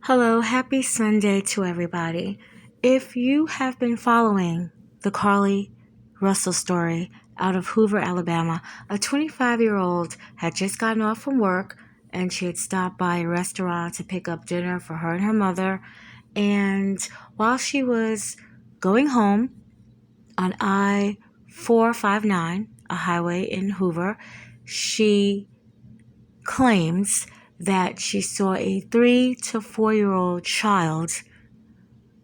Hello, happy Sunday to everybody. If you have been following the Carly Russell story out of Hoover, Alabama, a 25-year-old had just gotten off from work and she had stopped by a restaurant to pick up dinner for her and her mother. And while she was going home on I-459, a highway in Hoover, she claims that she saw a 3 to 4-year-old child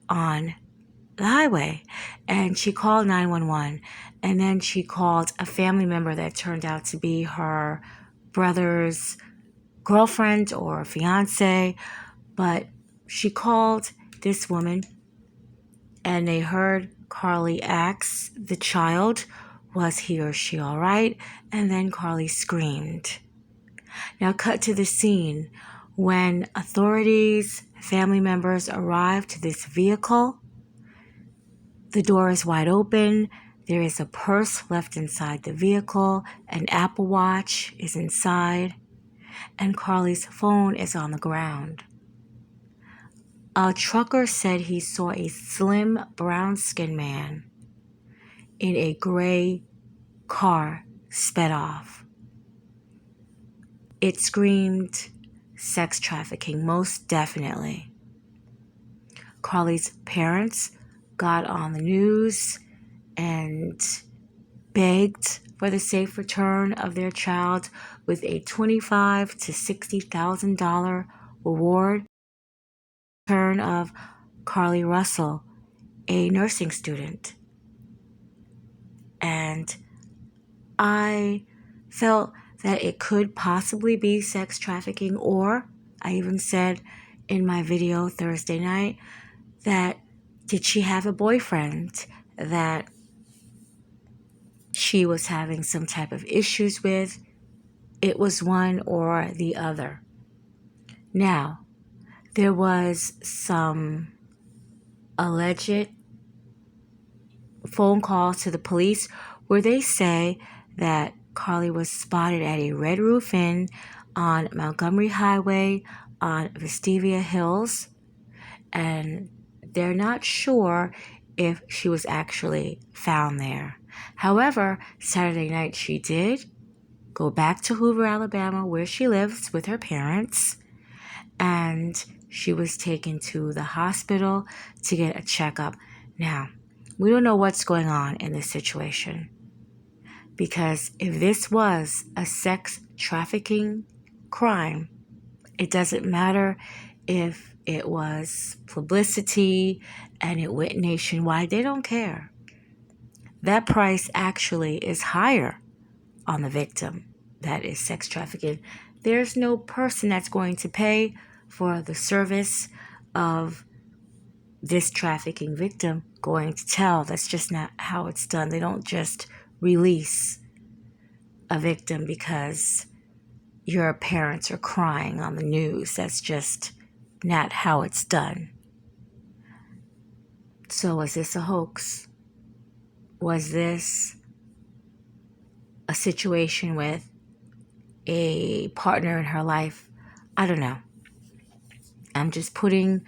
on the highway, and she called 911, and then she called a family member that turned out to be her brother's girlfriend or fiance. But she called this woman, and they heard Carly ask the child, was he or she all right? And then Carly screamed. Now cut to the scene. When authorities, family members arrive to this vehicle, the door is wide open. There is a purse left inside the vehicle. An Apple Watch is inside. And Carly's phone is on the ground. A trucker said he saw a slim, brown-skinned man in a gray car sped off. It screamed sex trafficking, most definitely. Carly's parents got on the news and begged for the safe return of their child with a $25,000 to $60,000 reward. Return of Carly Russell, a nursing student. And I felt that it could possibly be sex trafficking, or I even said in my video Thursday night that did she have a boyfriend that she was having some type of issues with? It was one or the other. Now, there was some alleged phone calls to the police where they say that Carly was spotted at a Red Roof Inn on Montgomery Highway on Vestavia Hills, and they're not sure if she was actually found there. However, Saturday night she did go back to Hoover, Alabama, where she lives with her parents, and she was taken to the hospital to get a checkup. Now, we don't know what's going on in this situation, because if this was a sex trafficking crime, it doesn't matter if it was publicity and it went nationwide. They don't care. That price actually is higher on the victim that is sex trafficking. There's no person that's going to pay for the service of this trafficking victim going to tell. That's just not how it's done. They don't just release a victim because your parents are crying on the news. That's just not how it's done. So was this a hoax? Was this a situation with a partner in her life? I don't know. I'm just putting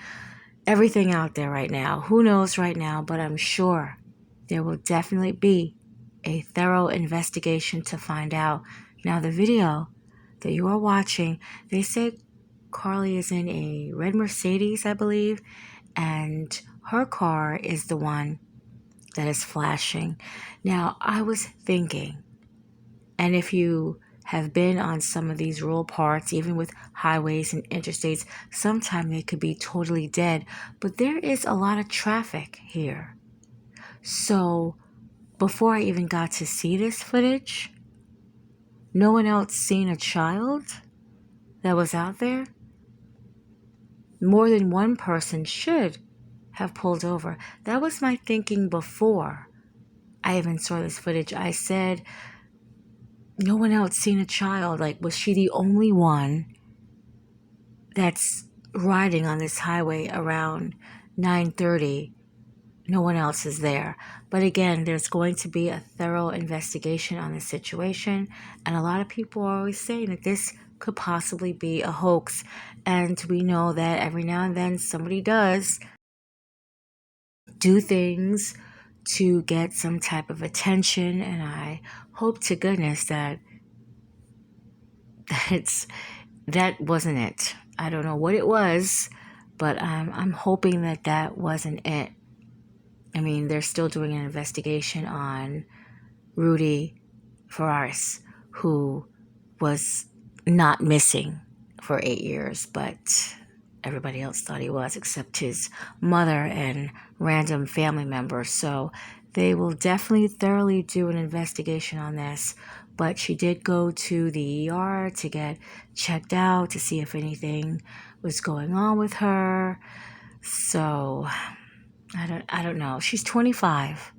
everything out there right now. Who knows right now, but I'm sure there will definitely be a thorough investigation to find out. Now, the video that you are watching, they say Carly is in a red Mercedes, I believe, and her car is the one that is flashing. Now, I was thinking, and if you have been on some of these rural parts, even with highways and interstates, sometimes they could be totally dead, but there is a lot of traffic here. So before I even got to see this footage, no one else seen a child that was out there? More than one person should have pulled over. That was my thinking before I even saw this footage. I said, no one else seen a child. Like, was she the only one that's riding on this highway around 9:30? No one else is there. But again, there's going to be a thorough investigation on this situation. And a lot of people are always saying that this could possibly be a hoax. And we know that every now and then somebody does do things to get some type of attention, and I hope to goodness that that wasn't it. I don't know what it was, but I'm hoping that that wasn't it. I mean, they're still doing an investigation on Rudy Ferraris, who was not missing for 8 years, but everybody else thought he was, except his mother and random family members. So they will definitely thoroughly do an investigation on this. But she did go to the ER to get checked out to see if anything was going on with her. So I don't know. She's 25.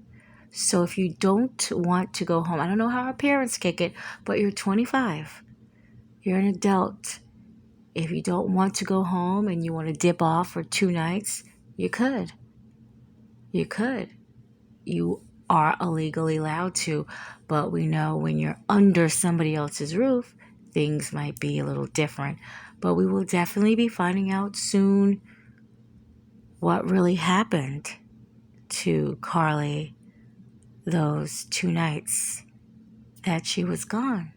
So if you don't want to go home, I don't know how her parents kick it, but you're 25. You're an adult. If you don't want to go home and you want to dip off for 2 nights, you could. You could. You are illegally allowed to, but we know when you're under somebody else's roof, things might be a little different. But we will definitely be finding out soon what really happened to Carly those 2 nights that she was gone.